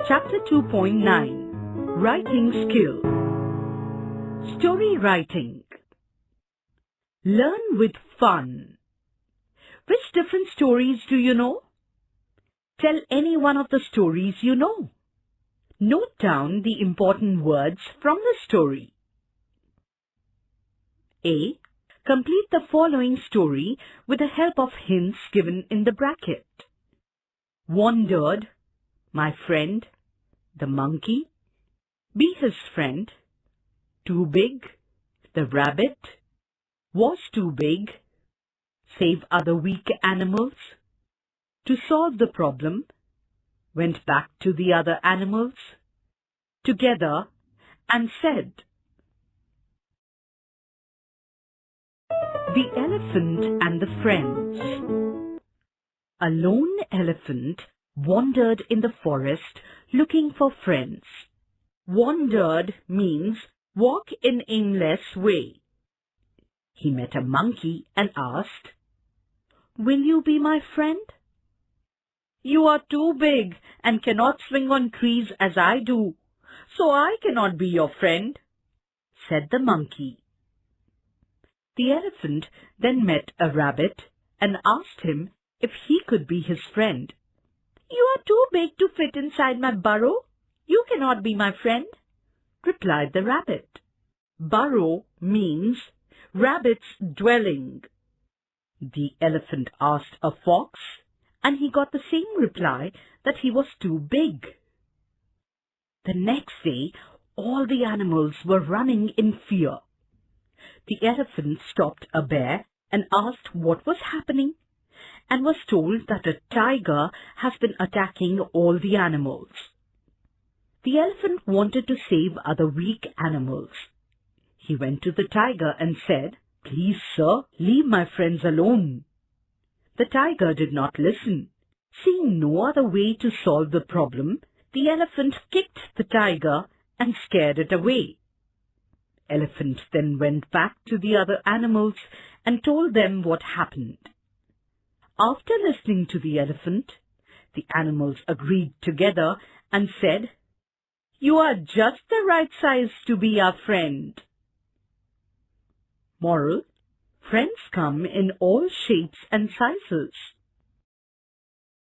Chapter 2.9 Writing Skill. Story Writing. Learn with fun. Which different stories do you know? Tell any one of the stories you know. Note down the important words from the story. A. Complete the following story with the help of hints given in the bracket. Wandered, my friend, the monkey. Be his friend. Too big, the rabbit. Was too big. Save other weak animals. To solve the problem. Went back to the other animals. Together and said. The Elephant and the Friends. A lone elephant wandered in the forest looking for friends. Wandered means walk in aimless way. He met a monkey and asked, "Will you be my friend?" "You are too big and cannot swing on trees as I do, so I cannot be your friend," said the monkey. The elephant then met a rabbit and asked him if he could be his friend. "You are too big to fit inside my burrow. You cannot be my friend," replied the rabbit. Burrow means rabbit's dwelling. The elephant asked a fox, and he got the same reply, that he was too big. The next day, all the animals were running in fear. The elephant stopped a bear and asked what was happening, and was told that a tiger has been attacking all the animals. The elephant wanted to save other weak animals. He went to the tiger and said, "Please, sir, leave my friends alone." The tiger did not listen. Seeing no other way to solve the problem, the elephant kicked the tiger and scared it away. Elephant then went back to the other animals and told them what happened. After listening to the elephant, the animals agreed together and said, "You are just the right size to be our friend." Moral: friends come in all shapes and sizes.